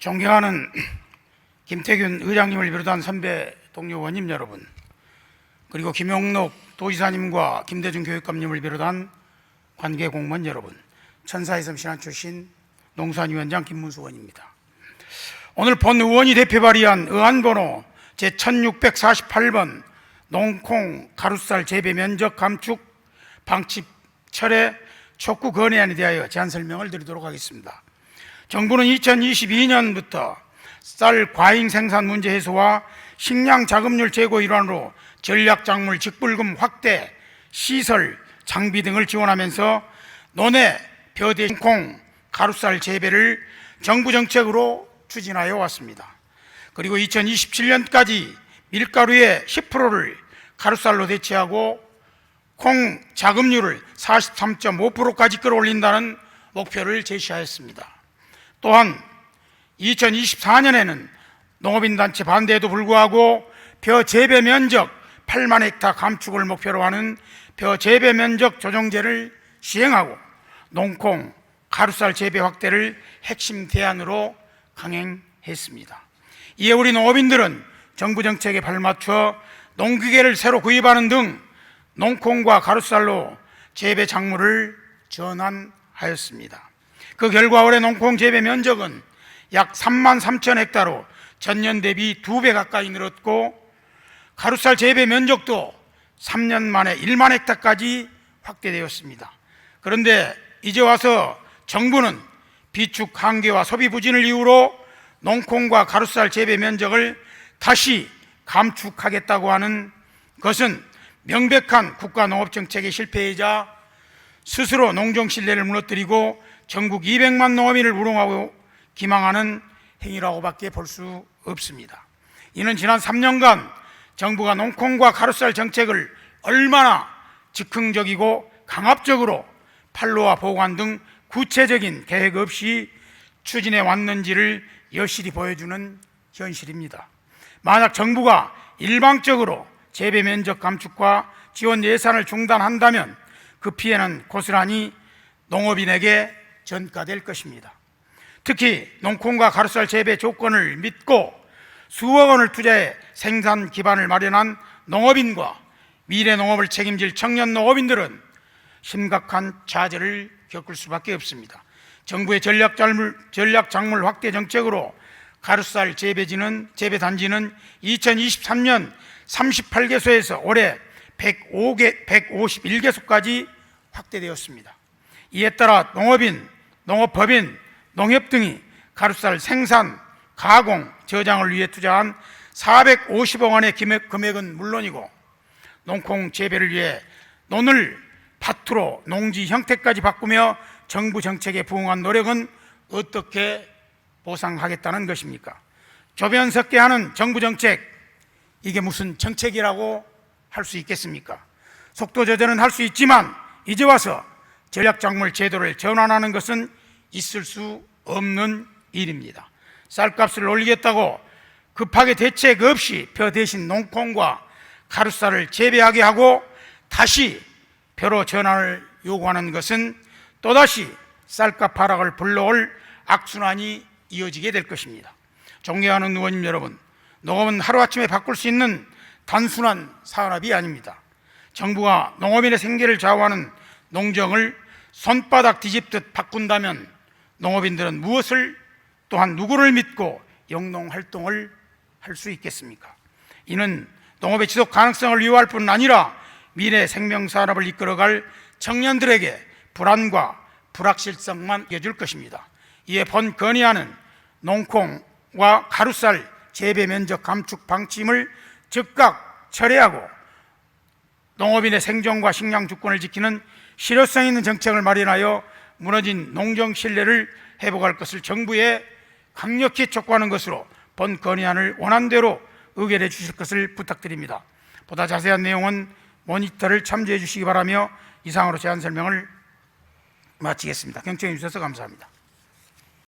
존경하는 김태균 의장님을 비롯한 선배 동료 원님 여러분, 그리고 김용록 도지사님과 김대중 교육감님을 비롯한 관계 공무원 여러분, 천사의 섬 신안 출신 농수산위원장 김문수 의원입니다. 오늘 본 의원이 대표 발의한 의안번호 제1648번 농콩 가루쌀 재배 면적 감축 방침 철회 촉구 건의안에 대하여 제안 설명을 드리도록 하겠습니다. 정부는 2022년부터 쌀 과잉 생산 문제 해소와 식량 자급률 제고 일환으로 전략작물 직불금 확대, 시설, 장비 등을 지원하면서 논해, 벼대, 콩, 가루쌀 재배를 정부 정책으로 추진하여 왔습니다. 그리고 2027년까지 밀가루의 10%를 가루쌀로 대체하고 콩 자급률을 43.5%까지 끌어올린다는 목표를 제시하였습니다. 또한 2024년에는 농업인단체 반대에도 불구하고 벼 재배 면적 8만 헥타 감축을 목표로 하는 벼 재배 면적 조정제를 시행하고 농콩, 가루쌀 재배 확대를 핵심 대안으로 강행했습니다. 이에 우리 농업인들은 정부 정책에 발맞춰 농기계를 새로 구입하는 등 농콩과 가루쌀로 재배 작물을 전환하였습니다. 그 결과 올해 농콩 재배 면적은 약 3만 3천 헥타로 전년 대비 2배 가까이 늘었고, 가루쌀 재배 면적도 3년 만에 1만 헥타까지 확대되었습니다. 그런데 이제 와서 정부는 비축 한계와 소비 부진을 이유로 농콩과 가루쌀 재배 면적을 다시 감축하겠다고 하는 것은 명백한 국가 농업 정책의 실패이자 스스로 농정 신뢰를 무너뜨리고 전국 200만 농업인을 우롱하고 기망하는 행위라고밖에 볼 수 없습니다. 이는 지난 3년간 정부가 농콩과 가루쌀 정책을 얼마나 즉흥적이고 강압적으로 판로와 보관 등 구체적인 계획 없이 추진해 왔는지를 여실히 보여주는 현실입니다. 만약 정부가 일방적으로 재배 면적 감축과 지원 예산을 중단한다면 그 피해는 고스란히 농업인에게 전가될 것입니다. 특히 농콩과 가루쌀 재배 조건을 믿고 수억 원을 투자해 생산 기반을 마련한 농업인과 미래 농업을 책임질 청년 농업인들은 심각한 좌절을 겪을 수밖에 없습니다. 정부의 전략작물 확대 정책으로 가루쌀 재배 단지는 2023년 38개소에서 올해 151개소까지 확대되었습니다. 이에 따라 농업인, 농업법인, 농협 등이 가루쌀 생산, 가공, 저장을 위해 투자한 450억 원의 금액은 물론이고 농콩 재배를 위해 논을 밭으로 농지 형태까지 바꾸며 정부 정책에 부응한 노력은 어떻게 보상하겠다는 것입니까? 조변석계하는 정부 정책, 이게 무슨 정책이라고 할 수 있겠습니까? 속도 조절은 할 수 있지만 이제 와서 전략작물 제도를 전환하는 것은 있을 수 없는 일입니다. 쌀값을 올리겠다고 급하게 대책 없이 벼 대신 농콩과 가루쌀을 재배하게 하고 다시 벼로 전환을 요구하는 것은 또다시 쌀값 하락을 불러올 악순환이 이어지게 될 것입니다. 존경하는 의원님 여러분, 농업은 하루아침에 바꿀 수 있는 단순한 산업이 아닙니다. 정부가 농업인의 생계를 좌우하는 농정을 손바닥 뒤집듯 바꾼다면 농업인들은 무엇을, 또한 누구를 믿고 영농활동을 할 수 있겠습니까? 이는 농업의 지속 가능성을 위협할 뿐 아니라 미래 생명산업을 이끌어갈 청년들에게 불안과 불확실성만 이어줄 것입니다. 이에 본 건의안은 농콩과 가루쌀 재배 면적 감축 방침을 즉각 철회하고 농업인의 생존과 식량 주권을 지키는 실효성 있는 정책을 마련하여 무너진 농정 신뢰를 회복할 것을 정부에 강력히 촉구하는 것으로 본 건의안을 원안대로 의결해 주실 것을 부탁드립니다. 보다 자세한 내용은 모니터를 참조해 주시기 바라며 이상으로 제안 설명을 마치겠습니다. 경청해 주셔서 감사합니다.